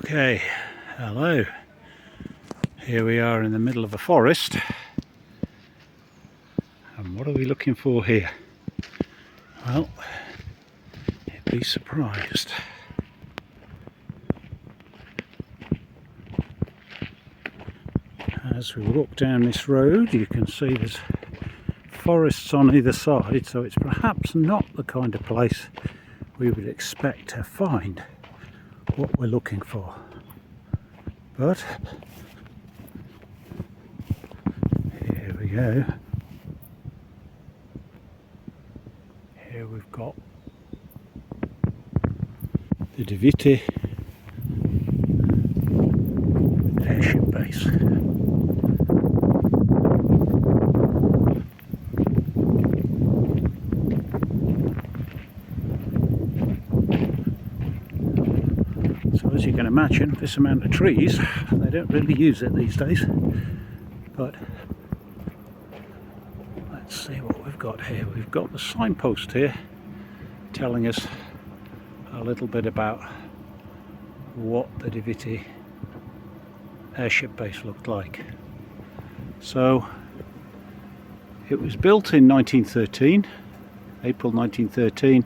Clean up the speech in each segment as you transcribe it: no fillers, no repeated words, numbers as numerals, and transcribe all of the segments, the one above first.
Okay, hello. Here we are in the middle of a forest. And what are we looking for here? Well, you'd be surprised. As we walk down this road, you can see there's forests on either side, so it's perhaps not the kind of place we would expect to find what we're looking for. But here we go. Here we've got the Dywity airship base. So as you can imagine, this amount of trees, they don't really use it these days. But let's see what we've got here. We've got the signpost here telling us a little bit about what the Dywity airship base looked like. So it was built in 1913, April 1913.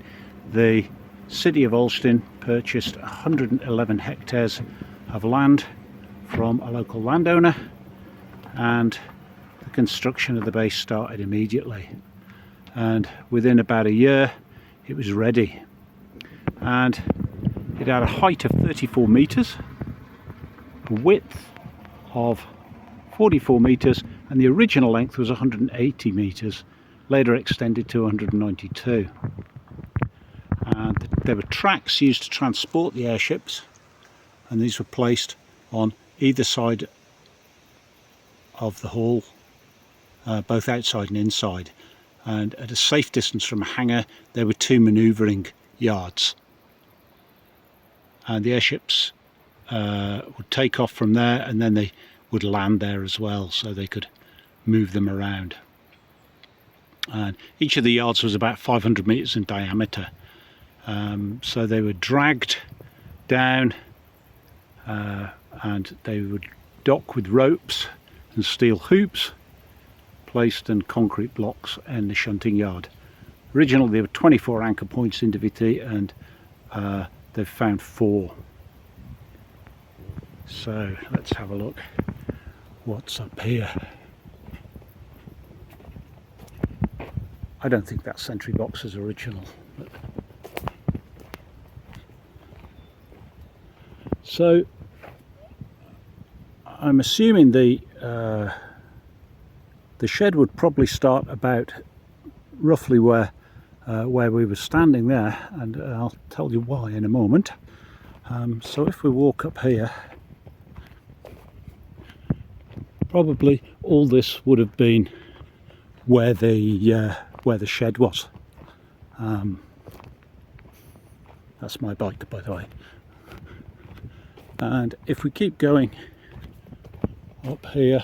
The city of Olsztyn purchased 111 hectares of land from a local landowner, and the construction of the base started immediately, and within about a year it was ready. And it had a height of 34 meters, a width of 44 meters, and the original length was 180 meters, later extended to 192. And there were tracks used to transport the airships, and these were placed on either side of the hall, both outside and inside. And at a safe distance from a hangar there were two manoeuvring yards, and the airships would take off from there, and then they would land there as well, so they could move them around. And each of the yards was about 500 meters in diameter, so they were dragged down, and they would dock with ropes and steel hoops placed in concrete blocks in the shunting yard. Originally there were 24 anchor points in Dywity, and they've found 4. So let's have a look what's up here. I don't think that sentry box is original. But... So I'm assuming the shed would probably start about roughly where we were standing there, and I'll tell you why in a moment. So if we walk up here, probably all this would have been where the shed was. That's my bike, by the way. And if we keep going up here,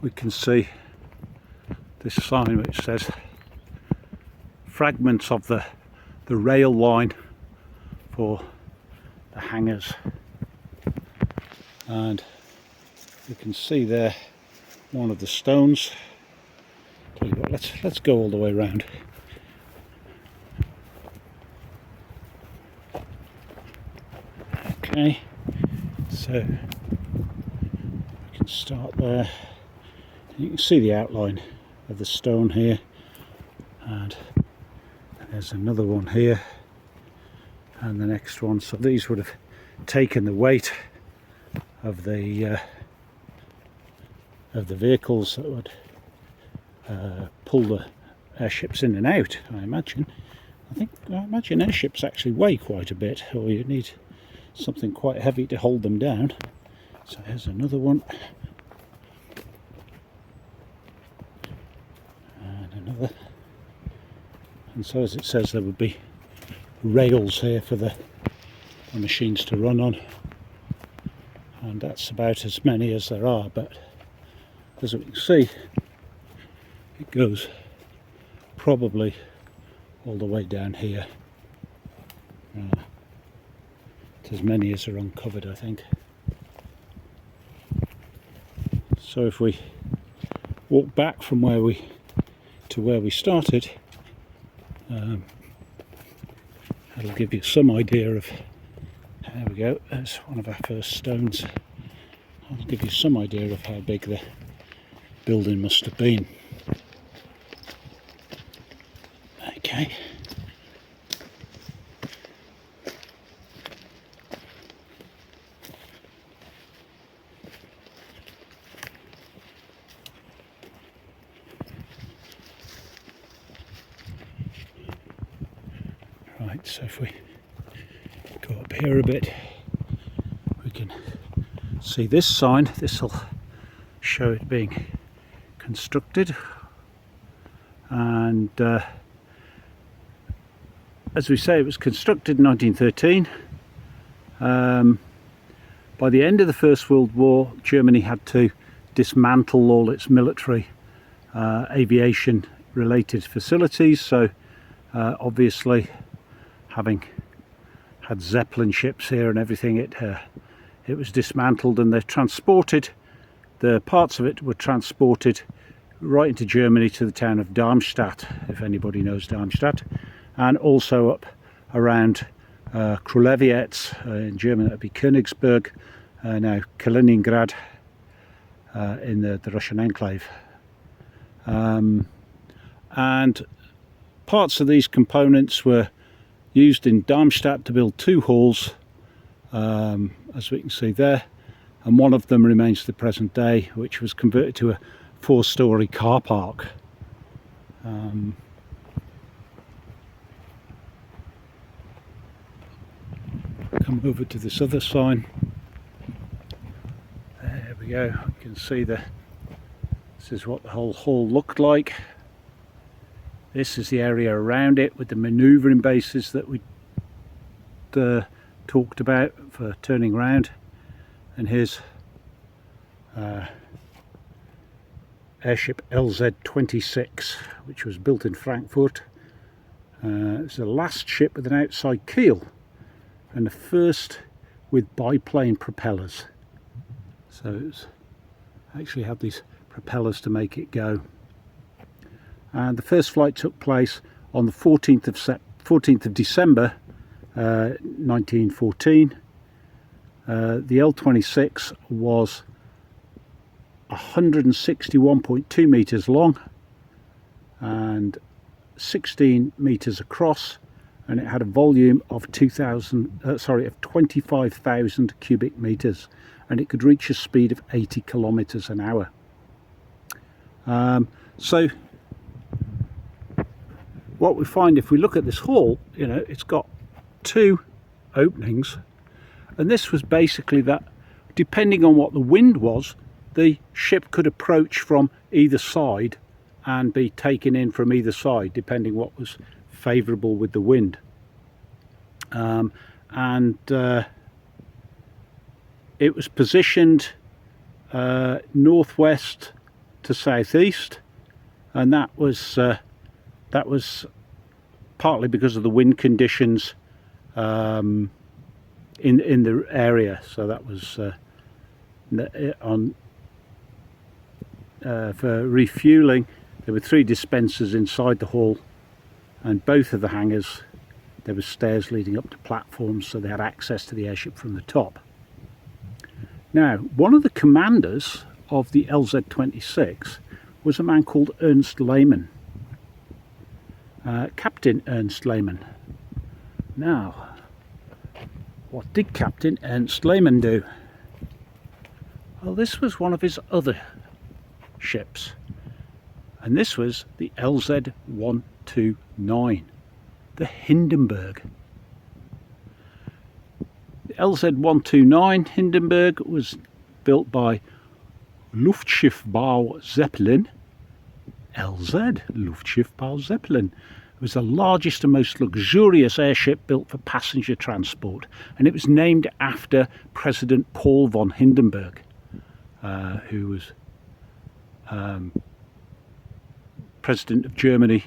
we can see this sign which says fragments of the rail line for the hangars, and you can see there one of the stones. Tell you what, let's go all the way around. Okay, so we can start there. You can see the outline of the stone here, and there's another one here, and the next one. So these would have taken the weight of the vehicles that would pull the airships in and out, I imagine. I imagine airships actually weigh quite a bit, or you need something quite heavy to hold them down. So here's another one. Another. And so, as it says, there would be rails here for the machines to run on, and that's about as many as there are, but as we can see, it goes probably all the way down here. As many as are uncovered, I think. So if we walk back from where we started, that'll give you some idea of, there we go, there's one of our first stones. That'll give you some idea of how big the building must have been. Okay. Right, so if we go up here a bit, we can see this sign. This will show it being constructed, and as we say, it was constructed in 1913. By the end of the First World War, Germany had to dismantle all its military aviation related facilities, so obviously, having had Zeppelin ships here and everything, it was dismantled, and they transported, the parts of it were transported right into Germany to the town of Darmstadt, if anybody knows Darmstadt, and also up around Krulewitz, in German that would be Königsberg, now Kaliningrad, in the Russian enclave. And parts of these components were used in Darmstadt to build two halls, as we can see there, and one of them remains to the present day, which was converted to a 4-storey car park. Come over to this other sign. There we go. You can see this is what the whole hall looked like. This is the area around it with the manoeuvring bases that we talked about for turning around. And here's airship LZ-26, which was built in Frankfurt. It's the last ship with an outside keel, and the first with biplane propellers. So it's actually had these propellers to make it go. And the first flight took place on the 14th of December 1914. The L-26 was 161.2 meters long and 16 meters across, and it had a volume of 25,000 cubic meters, and it could reach a speed of 80 kilometers an hour. So what we find, if we look at this hall, you know, it's got two openings, and this was basically that, depending on what the wind was, the ship could approach from either side and be taken in from either side, depending what was favourable with the wind. It was positioned northwest to southeast, and that was partly because of the wind conditions in the area. So that was for refueling. There were 3 dispensers inside the hall, and both of the hangars, there were stairs leading up to platforms, so they had access to the airship from the top. Now, one of the commanders of the LZ-26 was a man called Ernst Lehmann, Captain Ernst Lehmann. Now, what did Captain Ernst Lehmann do? Well, this was one of his other ships, and this was the LZ-129, the Hindenburg. The LZ-129 Hindenburg was built by Luftschiffbau Zeppelin, LZ, Luftschiffbau Zeppelin, It was the largest and most luxurious airship built for passenger transport, and it was named after President Paul von Hindenburg, who was President of Germany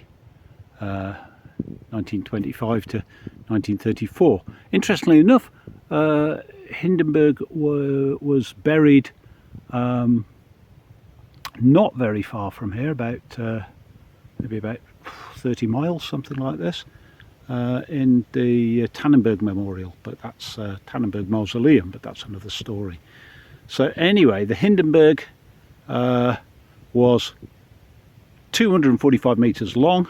1925 to 1934. Interestingly enough, Hindenburg was buried not very far from here, about maybe about 30 miles, something like this, in the Tannenberg Memorial, but that's Tannenberg Mausoleum, but that's another story. So anyway, the Hindenburg was 245 metres long,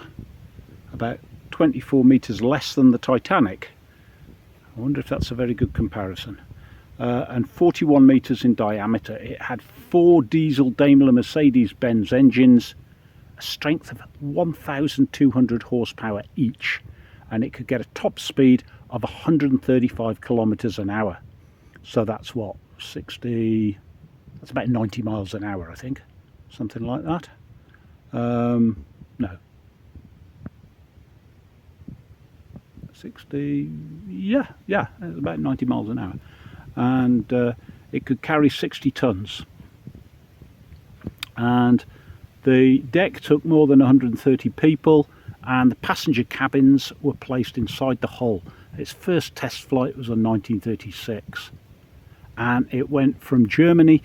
about 24 metres less than the Titanic. I wonder if that's a very good comparison. And 41 metres in diameter. It had 4 diesel Daimler Mercedes-Benz engines, a strength of 1,200 horsepower each, and it could get a top speed of 135 kilometres an hour. So that's what, 60, that's about 90 miles an hour, I think, something like that. No, 60, yeah, it's about 90 miles an hour, and it could carry 60 tons, and the deck took more than 130 people, and the passenger cabins were placed inside the hull. Its first test flight was in 1936, and it went from Germany,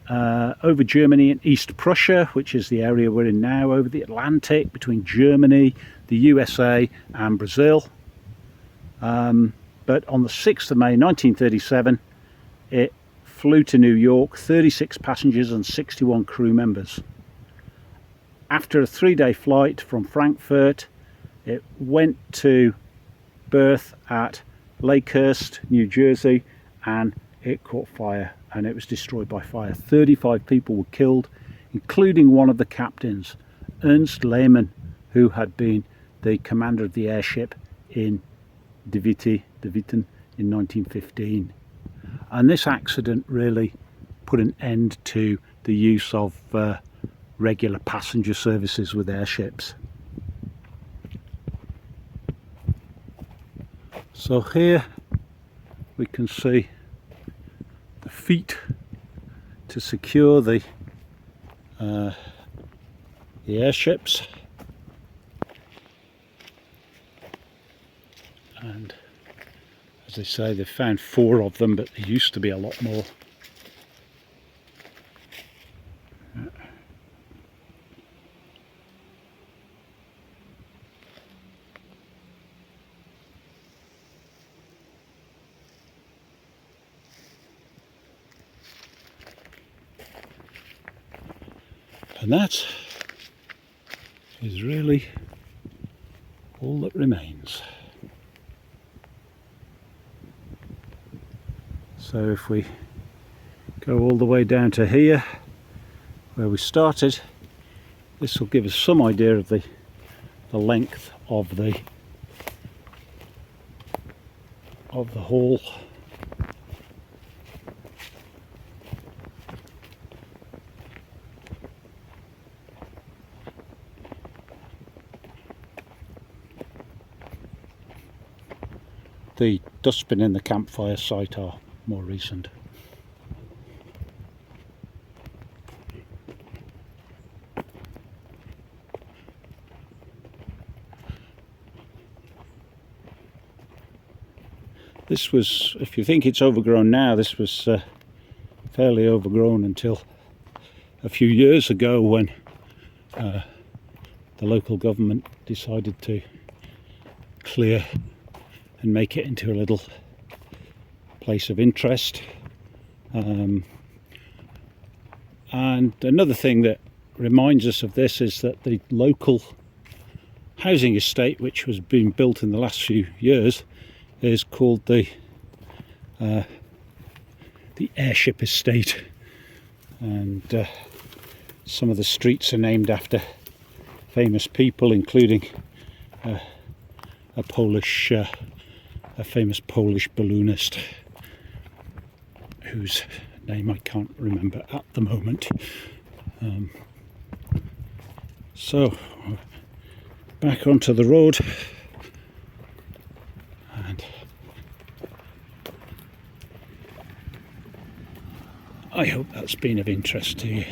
over Germany and East Prussia, which is the area we're in now, over the Atlantic, between Germany, the USA and Brazil. But on the 6th of May 1937, it flew to New York, 36 passengers and 61 crew members. After a 3-day flight from Frankfurt, it went to berth at Lakehurst, New Jersey, and it caught fire and it was destroyed by fire. 35 people were killed, including one of the captains, Ernst Lehmann, who had been the commander of the airship in Dywity in 1915. And this accident really put an end to the use of regular passenger services with airships. So here we can see the feet to secure the airships, and as they say, they've found 4 of them, but there used to be a lot more. And that is really all that remains. So if we go all the way down to here where we started, this will give us some idea of the length of the hall. The dustbin in the campfire site are more recent. This was, if you think it's overgrown now, this was fairly overgrown until a few years ago when the local government decided to clear and make it into a little place of interest. And another thing that reminds us of this is that the local housing estate, which was being built in the last few years, is called the airship estate, and some of the streets are named after famous people, including a famous Polish balloonist whose name I can't remember at the moment. So back onto the road, and I hope that's been of interest to you.